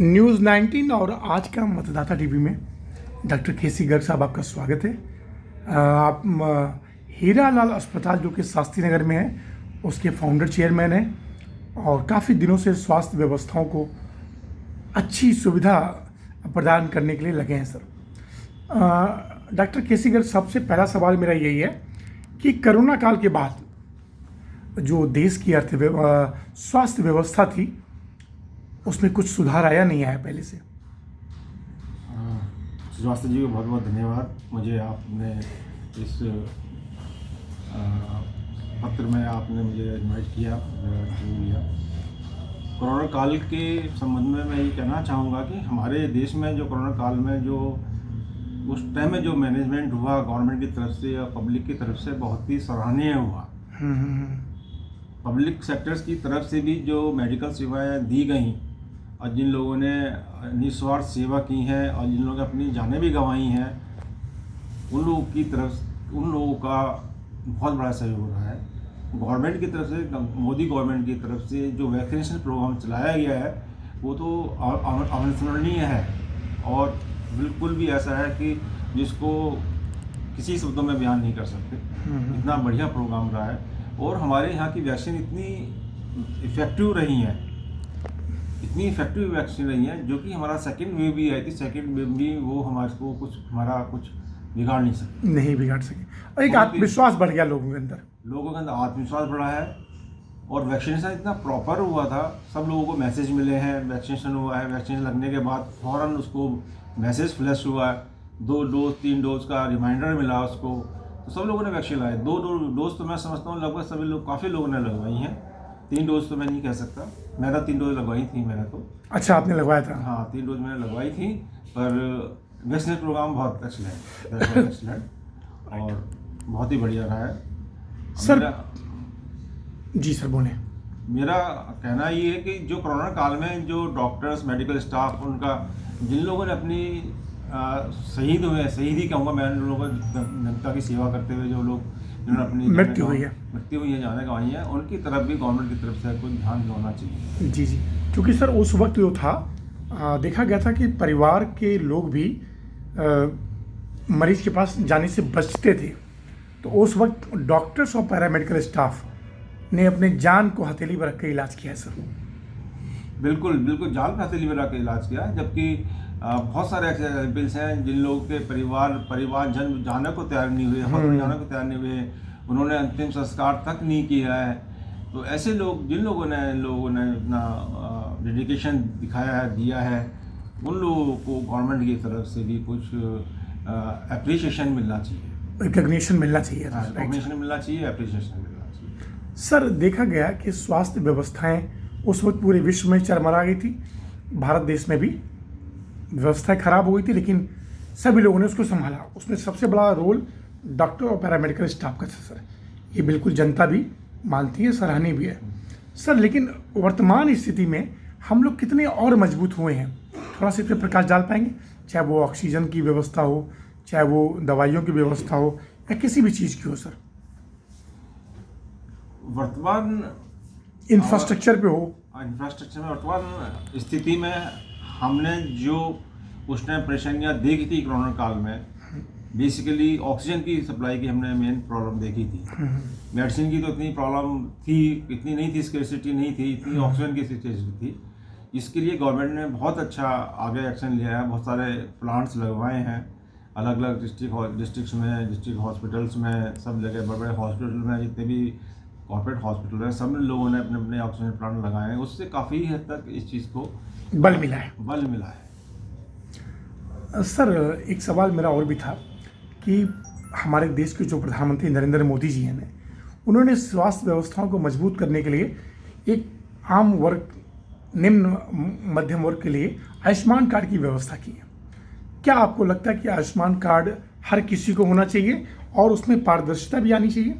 News 19 और आज का मतदाता टीवी में डॉक्टर केसी गर्ग साहब आपका स्वागत है। आप हीरा लाल अस्पताल जो कि शास्त्री नगर में है उसके फाउंडर चेयरमैन हैं और काफ़ी दिनों से स्वास्थ्य व्यवस्थाओं को अच्छी सुविधा प्रदान करने के लिए लगे हैं सर। डॉक्टर केसी गर्ग साहब से पहला सवाल मेरा यही है कि कोरोना काल के बाद जो देश की स्वास्थ्य व्यवस्था थी उसमें कुछ सुधार आया नहीं आया पहले से? श्रीवास्तव जी को बहुत बहुत धन्यवाद। मुझे आपने इस पत्र में आपने मुझे इनवाइट किया, लिया। कोरोना काल के संबंध में मैं ये कहना चाहूँगा कि हमारे देश में जो कोरोना काल में जो उस टाइम में जो मैनेजमेंट हुआ गवर्नमेंट की तरफ से या पब्लिक की तरफ से बहुत ही सराहनीय हुआ। पब्लिक सेक्टर्स की तरफ से भी जो मेडिकल सेवाएं दी गई और जिन लोगों ने निस्वार्थ सेवा की है और जिन लोगों ने अपनी जानें भी गंवाई हैं, उन लोगों का बहुत बड़ा सहयोग रहा है। गवर्नमेंट की तरफ से, मोदी गवर्नमेंट की तरफ से जो वैक्सीनेशन प्रोग्राम चलाया गया है वो तो अविस्मरणीय है और बिल्कुल भी ऐसा है कि जिसको किसी शब्दों में बयान नहीं कर सकते। इतना बढ़िया प्रोग्राम रहा है और हमारे यहाँ की वैक्सीन इतनी इफ़ेक्टिव रही है, इतनी इफेक्टिव वैक्सीन रही है जो कि हमारा सेकंड वेव भी आई थी। सेकंड वेव भी वो हमारा कुछ बिगाड़ नहीं सके, नहीं बिगाड़ सके और एक आत्मविश्वास बढ़ गया लोगों के अंदर आत्मविश्वास बढ़ा है और वैक्सीनेशन इतना प्रॉपर हुआ था। सब लोगों को मैसेज मिले हैं, वैक्सीनेशन हुआ है, वैक्सीनेशन लगने के बाद फ़ौरन उसको मैसेज फ्लैश हुआ है, 2 डोज 3 डोज का रिमाइंडर मिला उसको, तो सब लोगों ने वैक्सीन लगाए। 2 डोज तो मैं समझता हूँ लगभग सभी लोग, काफ़ी लोगों ने लगवाई हैं। 3 डोज तो मैं नहीं कह सकता, मैंने 3 डोज लगवाई थी मैंने तो। अच्छा, आपने लगवाया था? हाँ, 3 डोज मैंने लगवाई थी। पर वैक्सीनेशन प्रोग्राम बहुत एक्सीलेंट और बहुत ही बढ़िया रहा है सर। जी सर बोलें। मेरा कहना ये है कि जो कोरोना काल में जो डॉक्टर्स, मेडिकल स्टाफ, उनका जिन लोगों ने अपनी शहीद हुए, शहीद ही कहूँगा मैं, उन लोगों जनता की सेवा करते हुए जो लोग जिन्होंने अपनी मृत्यु हुई है, जाने गंवाई है, उनकी तरफ भी गवर्नमेंट की तरफ से कुछ ध्यान होना चाहिए। जी जी, क्योंकि सर उस वक्त जो था देखा गया था कि परिवार के लोग भी मरीज के पास जाने से बचते थे, तो उस वक्त डॉक्टर्स और पैरामेडिकल स्टाफ ने अपने जान को हथेली पर रख के इलाज किया है सर। बिल्कुल जान पे हथेली में रख के इलाज किया, जबकि बहुत सारे ऐसे एग्जाम्पल्स हैं जिन लोगों के परिवार जन जाने को तैयार नहीं हुए, हॉस्पिटल जाने को तैयार नहीं हुए, उन्होंने अंतिम संस्कार तक नहीं किया है। तो ऐसे लोग, जिन लोगों ने अपना डेडिकेशन दिखाया है, दिया है, उन लोगों को गवर्नमेंट की तरफ से भी कुछ एप्रिसिएशन मिलना चाहिए, रिकग्निशन मिलना चाहिए, एप्रिसिएशन मिलना चाहिए। सर देखा गया कि स्वास्थ्य व्यवस्थाएं उस वक्त पूरे विश्व में चरमरा गई थी, भारत देश में भी व्यवस्थाएं खराब हो गई थी, लेकिन सभी लोगों ने उसको संभाला। उसमें सबसे बड़ा रोल डॉक्टर और पैरामेडिकल स्टाफ का था सर, ये बिल्कुल जनता भी मानती है, सराहनीय भी है सर। लेकिन वर्तमान स्थिति में हम लोग कितने और मजबूत हुए हैं, थोड़ा सा इस पर प्रकाश डाल पाएंगे? चाहे वो ऑक्सीजन की व्यवस्था हो, चाहे वो दवाइयों की व्यवस्था हो, या किसी भी चीज़ की हो सर, वर्तमान इंफ्रास्ट्रक्चर पे हो, इंफ्रास्ट्रक्चर में वर्तमान स्थिति में हमने जो उस टाइम परेशानियाँ देखी थी कोरोना काल में, बेसिकली ऑक्सीजन की सप्लाई की हमने मेन प्रॉब्लम देखी थी। मेडिसिन की तो इतनी प्रॉब्लम थी, इतनी नहीं थी, स्कैर्सिटी नहीं थी, इतनी ऑक्सीजन की स्कैर्सिटी थी। इसके लिए गवर्नमेंट ने बहुत अच्छा आगे एक्शन लिया है, बहुत सारे प्लांट्स लगवाए हैं अलग अलग डिस्ट्रिक्ट्स में, डिस्ट्रिक्ट हॉस्पिटल्स में, सब जगह बड़े बड़े हॉस्पिटल में, जितने भी कॉर्पोरेट हॉस्पिटल हैं, सब लोगों ने अपने अपने ऑक्सीजन प्लांट लगाए हैं। उससे काफ़ी हद तक इस चीज़ को बल मिला है। सर एक सवाल मेरा और भी था कि हमारे देश के जो प्रधानमंत्री नरेंद्र मोदी जी हैं, उन्होंने स्वास्थ्य व्यवस्थाओं को मजबूत करने के लिए एक आम वर्ग, निम्न मध्यम वर्ग के लिए आयुष्मान कार्ड की व्यवस्था की है। क्या आपको लगता है कि आयुष्मान कार्ड हर किसी को होना चाहिए और उसमें पारदर्शिता भी आनी चाहिए?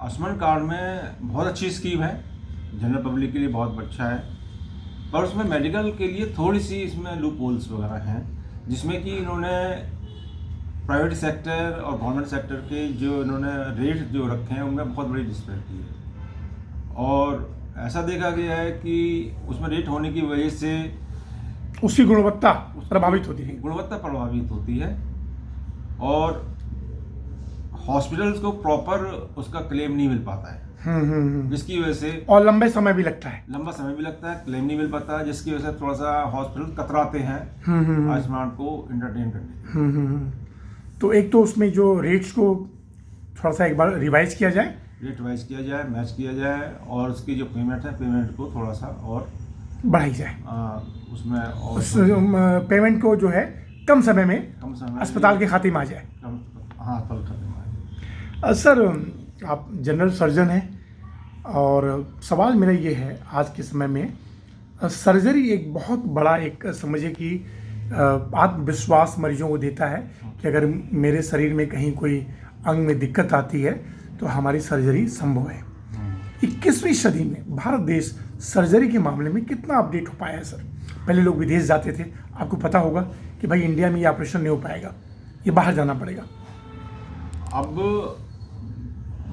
आयुष्मान कार्ड में बहुत अच्छी स्कीम है, जनरल पब्लिक के लिए बहुत अच्छा है, पर उसमें मेडिकल के लिए थोड़ी सी इसमें लूप होल्स वगैरह हैं, जिसमें कि इन्होंने प्राइवेट सेक्टर और गवर्नमेंट सेक्टर के जो इन्होंने रेट जो रखे हैं उनमें बहुत बड़ी डिस्पैरिटी है। और ऐसा देखा गया है कि उसमें रेट होने की वजह से उसकी गुणवत्ता प्रभावित होती है। गुणवत्ता प्रभावित होती है और हॉस्पिटल्स को प्रॉपर उसका क्लेम नहीं मिल पाता है, जिसकी वजह से और लंबे समय भी लगता है, क्लेम नहीं मिल पाता है, जिसकी वजह से थोड़ा सा हॉस्पिटल कतराते हैं आयुष्मान को एंटरटेन करने। तो एक तो उसमें जो रेट्स को थोड़ा सा एक बार रिवाइज किया जाए, मैच किया जाए और उसकी जो पेमेंट है, पेमेंट को थोड़ा सा और बढ़ाई जाए, उसमें और उस पेमेंट को जो है कम समय में अस्पताल के खाते में आ जाए। अस्पताल खाते में आ जाए। सर, आप जनरल सर्जन हैं और सवाल मेरा ये है, आज के समय में सर्जरी एक बहुत बड़ा एक समझिए कि आत्मविश्वास मरीजों को देता है कि अगर मेरे शरीर में कहीं कोई अंग में दिक्कत आती है तो हमारी सर्जरी संभव है। 21वीं सदी में भारत देश सर्जरी के मामले में कितना अपडेट हो पाया है सर? पहले लोग विदेश जाते थे, आपको पता होगा कि भाई इंडिया में ये ऑपरेशन नहीं हो पाएगा, ये बाहर जाना पड़ेगा। अब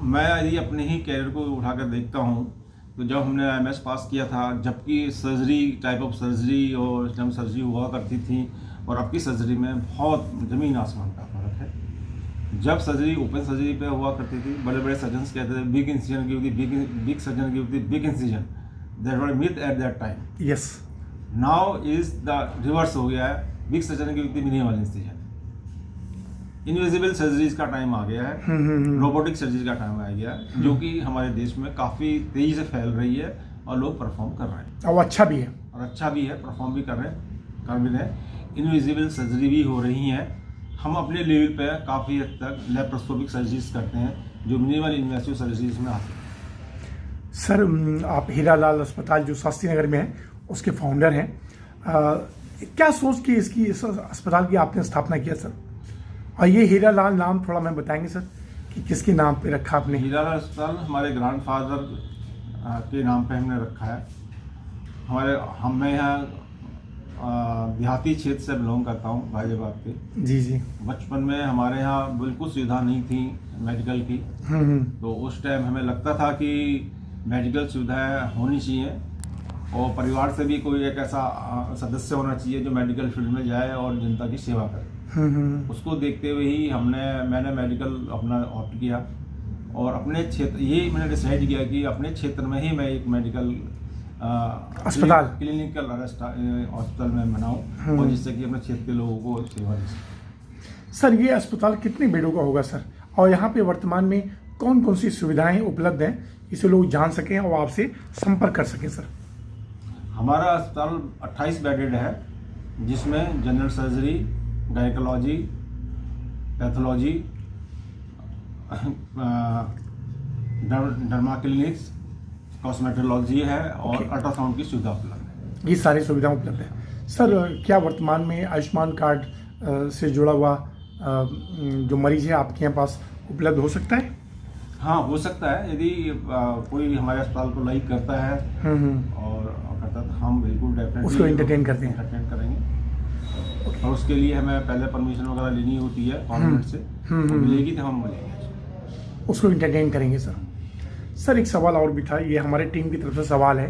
मैं यदि अपने ही कैरियर को उठाकर देखता हूँ तो जब हमने MS पास किया था, जबकि सर्जरी टाइप ऑफ सर्जरी और स्टेम सर्जरी हुआ करती थी और अब की सर्जरी में बहुत ज़मीन आसमान का फर्क है। जब सर्जरी ओपन सर्जरी पे हुआ करती थी, बड़े बड़े सर्जन्स कहते थे big incision give the big surgeon give the big incision, that was myth at that time. Yes, now is the reverse हो गया है, big surgeon give the minimal incision. Invisible surgeries का टाइम आ गया है, robotic surgery का time आ गया है, जो कि हमारे देश में काफ़ी तेज़ी से फैल रही है और लोग परफॉर्म कर रहे हैं और अच्छा भी है, परफॉर्म भी कर रहे हैं। इनविजिबल सर्जरी भी हो रही हैं। हम अपने लेवल पे काफ़ी हद तक लेप्रोस्कोपिक सर्जरीज करते हैं जो मिनिमल इन्वेसिव सर्जरीज में आती हैं। सर, आप हीरालाल अस्पताल जो शास्त्री नगर में है उसके फाउंडर हैं, क्या सोच के इस अस्पताल की आपने स्थापना किया सर? और ये हीरालाल नाम थोड़ा मैं बताएंगे सर कि किसके नाम पे रखा आपने? हीरालाल अस्पताल हमारे ग्रैंडफादर के नाम पे हमने रखा है। मैं यहाँ देहाती क्षेत्र से बिलोंग करता हूँ, गाजियाबाद के। जी। बचपन में हमारे यहाँ बिल्कुल सुविधा नहीं थी मेडिकल की, तो उस टाइम हमें लगता था कि मेडिकल सुविधाएं होनी चाहिए और परिवार से भी कोई एक ऐसा सदस्य होना चाहिए जो मेडिकल फील्ड में जाए और जनता की सेवा करे। उसको देखते हुए ही मैंने मेडिकल अपना ऑप्ट किया और अपने क्षेत्र, ये मैंने डिसाइड किया कि अपने क्षेत्र में ही मैं एक मेडिकल अस्पताल क्लिनिकल हॉस्पिटल में बनाऊं और जिससे कि अपने क्षेत्र के लोगों को सेवा दे सकें। सर, ये अस्पताल कितने बेडों का होगा सर, और यहाँ पे वर्तमान में कौन कौन सी सुविधाएं उपलब्ध हैं, इसे लोग जान सकें और आपसे संपर्क कर सकें सर? हमारा अस्पताल 28 बेडेड है, जिसमें general surgery, gynaecology, pathology, derma clinics, cosmetology है और अल्ट्रासाउंड की सुविधा उपलब्ध है। ये सारी सुविधाएं उपलब्ध है। सर, क्या वर्तमान में आयुष्मान कार्ड से जुड़ा हुआ जो मरीज है आपके यहाँ पास उपलब्ध हो सकता है? हाँ, हो सकता है। यदि कोई हमारे अस्पताल को लाइक करता है और करता तो हम बिल्कुल डेफिनेटली उसको एंटरटेन करेंगे और उसके लिए हमें पहले परमिशन वगैरह लेनी होती है गवर्नमेंट से, मिलेगी तो हम बोलेंगे उसको एंटरटेन करेंगे सर। सर, एक सवाल और भी था, ये हमारे टीम की तरफ से सवाल है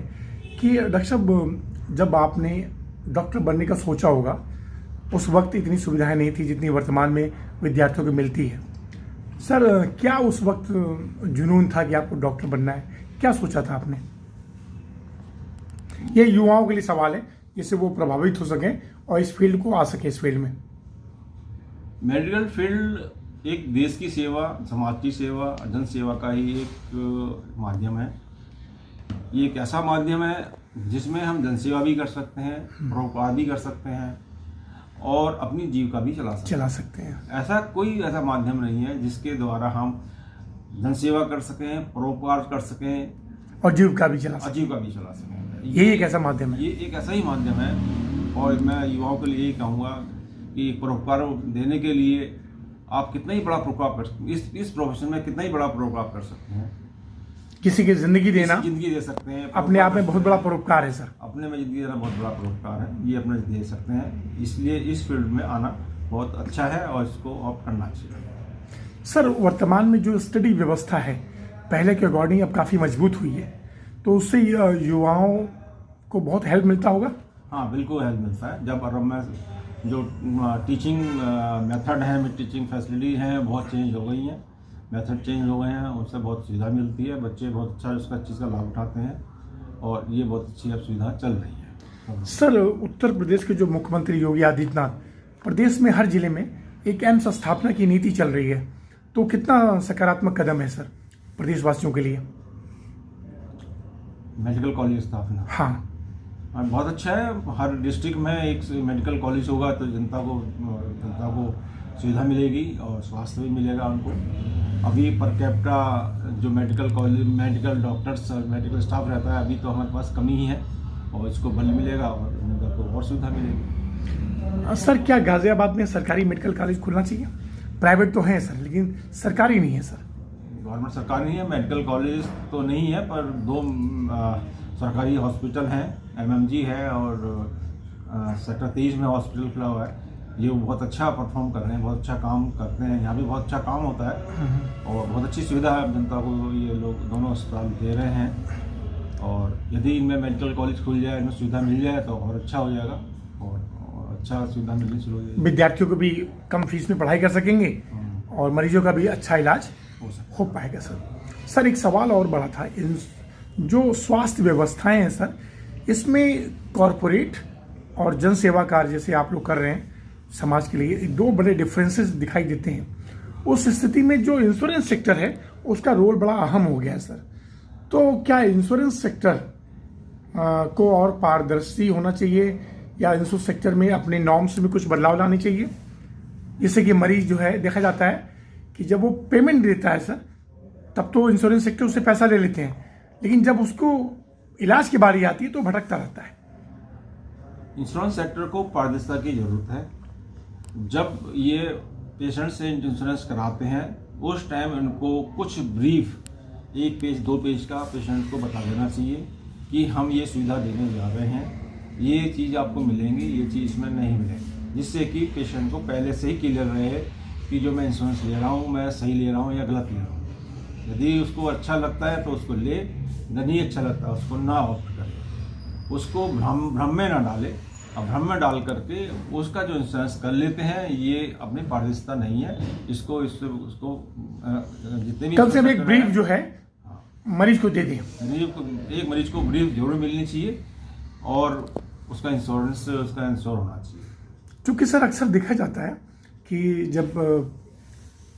कि डॉक्टर साहब, जब आपने डॉक्टर बनने का सोचा होगा उस वक्त इतनी सुविधाएं नहीं थी जितनी वर्तमान में विद्यार्थियों को मिलती है। सर, क्या उस वक्त जुनून था कि आपको डॉक्टर बनना है? क्या सोचा था आपने? ये युवाओं के लिए सवाल है जिससे वो प्रभावित हो सकें और इस फील्ड को आ सके। इस फील्ड में मेडिकल फील्ड एक देश की सेवा, समाज की सेवा, जन सेवा का ही एक माध्यम है। ये एक ऐसा माध्यम है जिसमें हम जनसेवा भी कर सकते हैं, परोपकार भी कर सकते हैं और अपनी जीविका भी चला सकते हैं। ऐसा माध्यम नहीं है जिसके द्वारा हम जनसेवा कर सकें, परोपकार कर सकें और जीविका भी चला सकें। यही एक ऐसा माध्यम है। ये एक ऐसा ही माध्यम है और मैं युवाओं के लिए यही कहूँगा कि परोपकार देने के लिए आप कितना ही बड़ा परोपकार कर सकते हैं, इस प्रोफेशन में कितना ही बड़ा परोपकार कर सकते हैं। किसी की जिंदगी दे सकते हैं, अपने आप में बहुत बड़ा परोपकार है सर। अपने में जिंदगी देना बहुत बड़ा परोपकार है, ये अपने दे सकते हैं। इसलिए इस फील्ड में आना बहुत अच्छा है और इसको ऑप्ट करना चाहिए। सर, वर्तमान में जो स्टडी व्यवस्था है पहले के अकॉर्डिंग अब काफ़ी मजबूत हुई है, तो उससे युवाओं को बहुत हेल्प मिलता होगा? हाँ बिल्कुल हेल्प मिलता है। जब और मैं जो टीचिंग मेथड है, टीचिंग फैसिलिटी हैं, बहुत चेंज हो गई हैं, मेथड चेंज हो गए हैं, उससे बहुत सुविधा मिलती है। बच्चे बहुत अच्छा उसका चीज़ का लाभ उठाते हैं और ये बहुत अच्छी अब सुविधा चल रही है। सर, उत्तर प्रदेश के जो मुख्यमंत्री योगी आदित्यनाथ, प्रदेश में हर जिले में एक एम्स स्थापना की नीति चल रही है, तो कितना सकारात्मक कदम है सर प्रदेशवासियों के लिए? मेडिकल कॉलेज स्थापना, हाँ, बहुत अच्छा है। हर डिस्ट्रिक्ट में एक मेडिकल कॉलेज होगा तो जनता को सुविधा मिलेगी और स्वास्थ्य भी मिलेगा उनको। अभी पर कैपिटा जो medical college, medical doctors, medical staff रहता है, अभी तो हमारे पास कमी ही है और इसको बल मिलेगा और जनता को और सुविधा मिलेगी। सर, क्या गाजियाबाद में सरकारी मेडिकल कॉलेज खुलना चाहिए? प्राइवेट तो हैं सर, लेकिन सरकारी नहीं है सर। गवर्नमेंट सरकार नहीं है, मेडिकल कॉलेज तो नहीं है, पर 2 सरकारी हॉस्पिटल हैं, MMG है और सेक्टर 23 में हॉस्पिटल खुला हुआ है। ये बहुत अच्छा परफॉर्म कर रहे हैं, बहुत अच्छा काम करते हैं, यहाँ भी बहुत अच्छा काम होता है और बहुत अच्छी सुविधा है जनता को। ये लोग दोनों अस्पताल दे रहे हैं और यदि इनमें मेडिकल कॉलेज खुल जाए, इनमें सुविधा मिल जाए तो और अच्छा हो जाएगा और अच्छा सुविधा मिलनी शुरू हो जाएगी। विद्यार्थियों को भी कम फीस में पढ़ाई कर सकेंगे और मरीजों का भी अच्छा इलाज हो पाएगा। सर, एक सवाल और बड़ा था, इन जो स्वास्थ्य व्यवस्थाएं हैं सर, इसमें कॉरपोरेट और जन सेवा कार्य जैसे आप लोग कर रहे हैं समाज के लिए, 2 बड़े डिफरेंसेस दिखाई देते हैं। उस स्थिति में जो इंश्योरेंस सेक्टर है उसका रोल बड़ा अहम हो गया है सर। तो क्या इंश्योरेंस सेक्टर को और पारदर्शी होना चाहिए या इंश्योरेंस सेक्टर में अपने नॉर्म्स में कुछ बदलाव लाने चाहिए, जिससे कि मरीज जो है, देखा जाता है कि जब वो पेमेंट देता है सर, तब तो इंश्योरेंस सेक्टर उससे पैसा ले लेते हैं, लेकिन जब उसको इलाज की बारी आती है तो भटकता रहता है। इंश्योरेंस सेक्टर को पारदर्शिता की जरूरत है। जब ये पेशेंट से इंश्योरेंस कराते हैं उस टाइम इनको कुछ ब्रीफ, 1 पेज 2 पेज का पेशेंट को बता देना चाहिए कि हम ये सुविधा देने जा रहे हैं, ये चीज़ आपको मिलेंगी, ये चीज़ इसमें नहीं मिलेगी, जिससे कि पेशेंट को पहले से ही क्लियर रहे कि जो मैं इंश्योरेंस ले रहा हूँ मैं सही ले रहा हूँ या गलत ले रहा हूँ। यदि उसको अच्छा लगता है तो उसको ले, नहीं अच्छा लगता है उसको ना ऑप्ट करे, उसको भ्रम में ना डाले। अब भ्रम में डाल करके उसका जो इंश्योरेंस कर लेते हैं, ये अपनी पारदर्शिता नहीं है। उसको जितने भी कम से कम एक ब्रीफ जो है मरीज को दे दें। एक मरीज को ब्रीफ जरूर मिलनी चाहिए और उसका इंश्योरेंस इंश्योर होना चाहिए। क्योंकि सर अक्सर देखा जाता है कि जब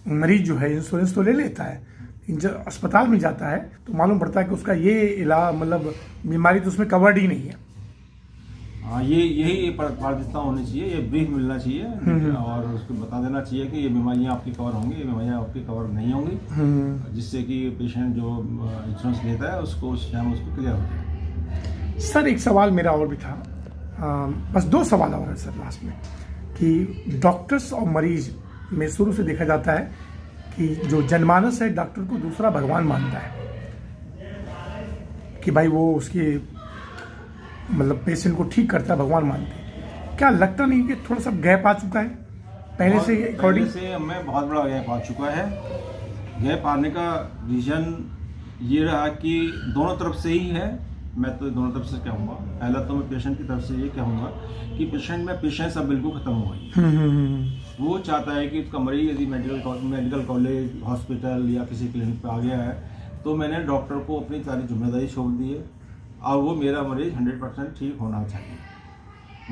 मरीज जो है इंश्योरेंस तो ले लेता है, जब अस्पताल में जाता है तो मालूम पड़ता है कि उसका ये इलाज, मतलब बीमारी तो उसमें कवर्ड ही नहीं है। हाँ, यही पारदर्शिता होनी चाहिए, ये ब्रीफ मिलना चाहिए और उसको बता देना चाहिए कि ये बीमारियाँ आपकी कवर होंगी, ये बीमारियाँ आपकी कवर नहीं होंगी, जिससे कि पेशेंट जो इंश्योरेंस लेता है उसको उस टाइम उसको क्लियर हो जाए। सर, एक सवाल मेरा और भी था, बस 2 सवाल और है सर लास्ट में, कि डॉक्टर्स और मरीज में शुरू से देखा जाता है कि जो जनमानस है डॉक्टर को दूसरा भगवान मानता है, कि भाई वो उसके मतलब पेशेंट को ठीक करता है, भगवान मानते हैं। क्या लगता नहीं कि थोड़ा सा गैप आ चुका है पहले से अकॉर्डिंग? से हमें बहुत बड़ा गैप आ चुका है। गैप आने का रीज़न ये रहा कि दोनों तरफ से ही है। मैं तो दोनों तरफ से कहूँगा, पहला तो मैं पेशेंट की तरफ से ये कहूँगा कि पेशेंट में पेशेंस अब बिल्कुल ख़त्म हो गई। वो चाहता है कि उसका मरीज यदि मेडिकल कॉलेज, हॉस्पिटल या किसी क्लिनिक पे आ गया है तो मैंने डॉक्टर को अपनी सारी जिम्मेदारी सौंप दी है और वो मेरा मरीज 100% ठीक होना चाहिए।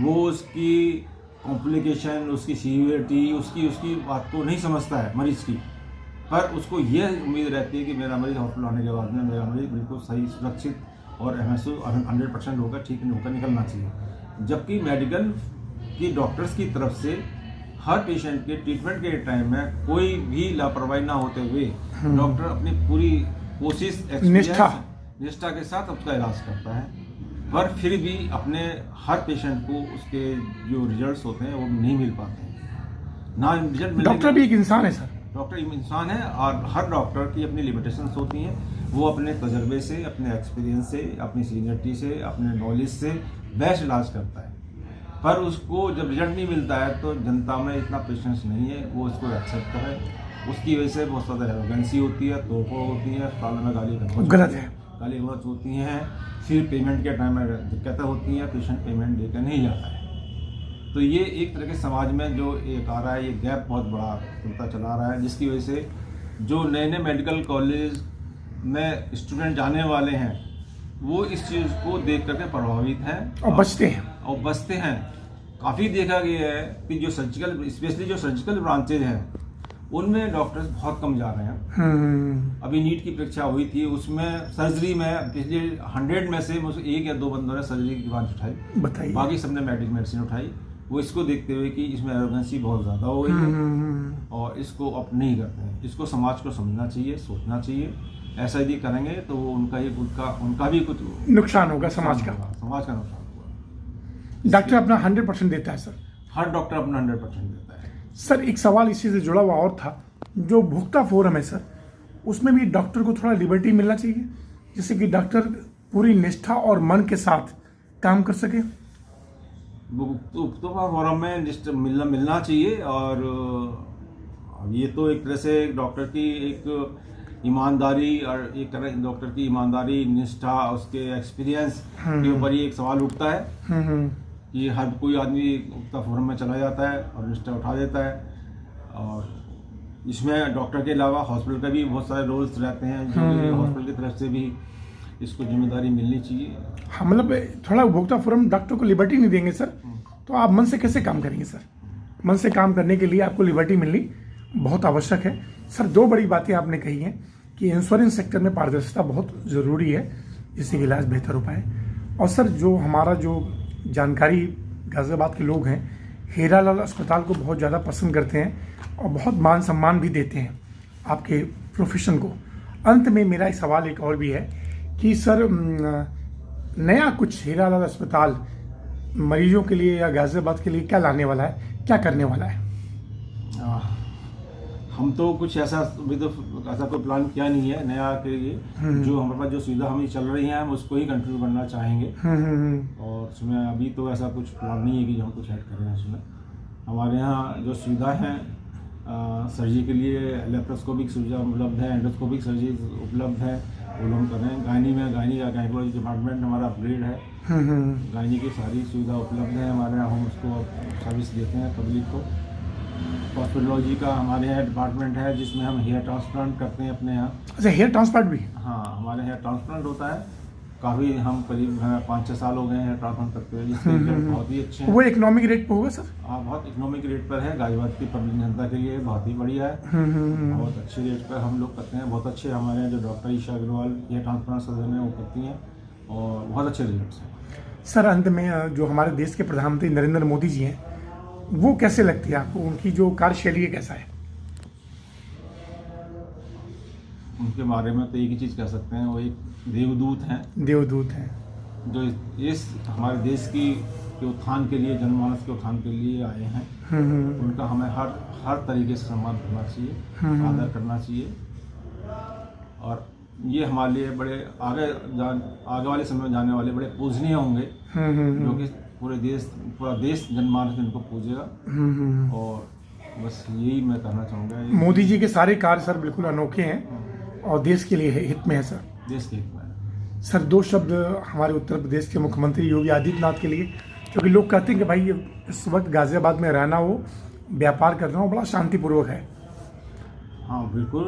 वो उसकी कॉम्प्लिकेशन, उसकी सीवियरिटी, उसकी बात को नहीं समझता है मरीज़ की, पर उसको ये उम्मीद रहती है कि मेरा मरीज़ हॉस्पिटल आने के बाद में मेरा मरीज़ बिल्कुल सही, सुरक्षित और 100% होकर ठीक होकर निकलना चाहिए। जबकि मेडिकल की डॉक्टर्स की तरफ से हर पेशेंट के ट्रीटमेंट के टाइम में कोई भी लापरवाही ना होते हुए डॉक्टर अपनी पूरी कोशिश, निष्ठा के साथ उसका इलाज करता है, पर फिर भी अपने हर पेशेंट को उसके जो रिजल्ट्स होते हैं वो नहीं मिल पाते हैं। ना रिजल्ट, डॉक्टर भी एक इंसान है सर, डॉक्टर इंसान है और हर डॉक्टर की अपनी लिमिटेशंस होती हैं। वो अपने तजर्बे से, अपने एक्सपीरियंस से, अपनी सीनियरिटी से, अपने नॉलेज से बेस्ट इलाज करता है, पर उसको जब रिजल्ट नहीं मिलता है तो जनता में इतना पेशेंस नहीं है वो इसको एक्सेप्ट करे। उसकी वजह से बहुत ज़्यादा एरोगेंसी होती है, तोहफा होती है, अस्पताल में गाली गलत है। गाली गलौज होती हैं, फिर पेमेंट के टाइम में दिक्कतें होती हैं, पेशेंट पेमेंट देकर नहीं जाता है। तो ये एक तरह के समाज में जो एक आ रहा है, ये गैप बहुत बड़ा खुलता चला रहा है, जिसकी वजह से जो नए नए मेडिकल कॉलेज में स्टूडेंट जाने वाले हैं वो इस चीज़ को देख करके प्रभावित हैं और बचते हैं। काफ़ी देखा गया है कि जो सर्जिकल, स्पेशली जो सर्जिकल ब्रांचेज हैं उनमें डॉक्टर्स बहुत कम जा रहे हैं। अभी नीट की परीक्षा हुई थी, उसमें सर्जरी में पिछले 100 में से मुझे 1 या 2 बंदों ने सर्जरी की ब्रांच उठाई, बताइए, बाकी सबने मेडिसिन उठाई। वो इसको देखते हुए कि इसमें एरोगेंसी बहुत ज़्यादा हो गई है और इसको अब नहीं करते हैं। इसको समाज को समझना चाहिए, सोचना चाहिए। ऐसा यदि करेंगे तो वो उनका भी कुछ नुकसान होगा, समाज का नुकसान होगा। डॉक्टर अपना 100% देता है सर, हर डॉक्टर अपना 100% देता है। सर एक सवाल इसी से जुड़ा हुआ और था, जो भुगता फोरम है सर, उसमें भी डॉक्टर को थोड़ा लिबर्टी मिलना चाहिए, जिससे कि डॉक्टर पूरी निष्ठा और मन के साथ काम कर सके। भुगता फोरम में मिलना चाहिए। और ये तो एक तरह से डॉक्टर की एक ईमानदारी और एक तरह डॉक्टर की ईमानदारी, निष्ठा, उसके एक्सपीरियंस के ऊपर ही एक सवाल उठता है कि हर कोई आदमी भुगता फोरम में चला जाता है और निष्ठा उठा देता है। और इसमें डॉक्टर के अलावा हॉस्पिटल का भी बहुत सारे रोल्स रहते हैं, जो हॉस्पिटल की तरफ से भी इसको जिम्मेदारी मिलनी चाहिए। हाँ, मतलब थोड़ा उपभोक्ता फोरम डॉक्टर को लिबर्टी नहीं देंगे सर, तो आप मन से कैसे काम करेंगे सर? मन से काम करने के लिए आपको लिबर्टी मिलनी बहुत आवश्यक है। सर 2 बड़ी बातें आपने कही हैं कि इंश्योरेंस सेक्टर में पारदर्शिता बहुत ज़रूरी है, जिससे इलाज बेहतर हो पाए। और सर जो हमारा जो जानकारी गाज़ियाबाद के लोग हैं, हीरालाल अस्पताल को बहुत ज़्यादा पसंद करते हैं और बहुत मान सम्मान भी देते हैं आपके प्रोफेशन को। अंत में मेरा एक सवाल एक और भी है कि सर नया कुछ हीरालाल अस्पताल मरीजों के लिए या गाज़ियाबाद के लिए क्या लाने वाला है, क्या करने वाला है? हम तो कुछ ऐसा अभी तो ऐसा कोई प्लान किया नहीं है नया के लिए। जो हमारे पास जो सुविधा हमें चल रही है हम उसको ही कंटिन्यू करना चाहेंगे। और उसमें अभी तो ऐसा कुछ प्लान नहीं है कि हम कुछ ऐड कर रहे हैं उसमें। हमारे यहाँ जो सुविधा है सर्जरी के लिए लेप्रोस्कोपिक सुविधा उपलब्ध है, एंडोस्कोपिक सर्जरी उपलब्ध है, वो हम कर रहे हैं। गायनिकोलॉजी डिपार्टमेंट हमारा अपग्रेड है, गायनी की सारी सुविधा उपलब्ध है हमारे यहाँ, हम उसको सर्विस देते हैं पब्लिक को। हॉस्पिटोलॉजी का हमारे यहाँ डिपार्टमेंट है जिसमें हम हेयर ट्रांसप्लांट करते हैं अपने यहाँ। अच्छा, हेयर ट्रांसप्लांट भी? हाँ, हमारे यहाँ ट्रांसप्लांट होता है काफ़ी, हम करीब 5-6 साल हो गए हैं ट्रांसप्लांट करते हैं, जिसके रिजल्ट बहुत ही अच्छे हैं। वो इकोनॉमिक रेट पर होगा सर? हाँ, बहुत इकोनॉमिक रेट पर है, गाज़ियाबाद की पब्लिक जनता के लिए बहुत ही बढ़िया है। बहुत अच्छे रेट पर हम लोग करते हैं, बहुत अच्छे हमारे यहाँ जो doctor Isha Agarwal hair transplant surgeon है वो करती हैं और बहुत अच्छे रिजल्ट हैं। सर अंत में जो हमारे देश के प्रधानमंत्री नरेंद्र मोदी जी हैं, वो कैसे लगती है आपको? उनकी जो कार्यशैली है कैसा है? उनके बारे में तो एक ही चीज़ कह सकते हैं, वो एक देवदूत हैं। देवदूत हैं जो इस हमारे देश की के उत्थान के लिए, जनमानस के उत्थान के लिए आए हैं। उनका हमें हर तरीके से सम्मान करना चाहिए, आदर करना चाहिए। और ये हमारे लिए बड़े आगे वाले समय में जाने वाले बड़े पूजनीय होंगे, जो कि पूरा देश जनमानस इनको पूजेगा। और बस यही मैं कहना चाहूँगा। मोदी जी के सारे कार्य सर बिल्कुल अनोखे हैं और देश के लिए हित में है सर। देश के हित में सर 2 शब्द हमारे उत्तर प्रदेश के मुख्यमंत्री योगी आदित्यनाथ के लिए, क्योंकि लोग कहते हैं कि भाई इस वक्त गाज़ियाबाद में रहना हो, व्यापार करना हो, बड़ा शांतिपूर्वक है। हाँ बिल्कुल,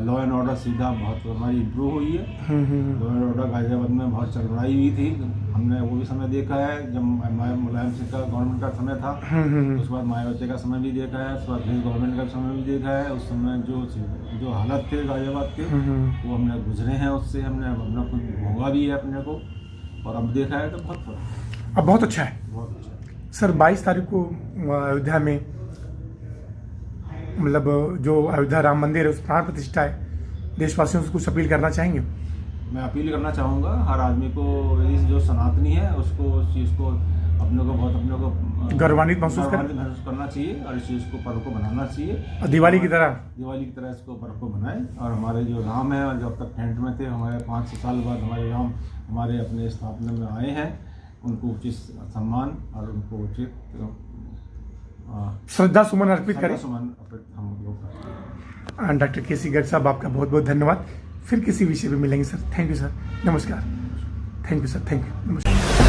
लॉ एंड ऑर्डर सीधा बहुत हमारी इम्प्रूव हुई है। लॉ एंड ऑर्डर गाज़ियाबाद में बहुत चरमराई हुई थी, हमने वो भी समय देखा है जब मुलायम सिंह का गवर्नमेंट का समय था। उसके बाद मायावती का समय भी देखा है, उसके बाद गवर्नमेंट का समय भी देखा है। उस समय जो हालत थे गाज़ियाबाद के वो हमने गुजरे हैं, उससे हमने अपना कुछ भोगा भी है अपने को, और अब देखा है तो बहुत फर्क, अब बहुत अच्छा है। बहुत अच्छा है। सर 22 तारीख को अयोध्या में मतलब जो अयोध्या राम मंदिर है उस प्राण प्रतिष्ठा है, देशवासियों से कुछ अपील करना चाहेंगे? मैं अपील करना चाहूँगा हर आदमी को, इस जो सनातनी है उसको उस चीज़ को अपने को गौरवान्वित महसूस करना चाहिए और इस चीज़ को पर्व को बनाना चाहिए। और दिवाली की तरह इसको पर्व को बनाएं। और हमारे जो राम है, जो अब तक टेंट में थे, हमारे 5 साल बाद हमारे राम हमारे अपने स्थापना में आए हैं, उनको उचित सम्मान और उनको उचित श्रद्धा सुमन अर्पित करें। हम लोग डॉक्टर केसी गर्ग साहब, आपका बहुत बहुत धन्यवाद। फिर किसी विषय पे मिलेंगे सर। थैंक यू सर, नमस्कार। Thank you sir, thank you, नमस्कार।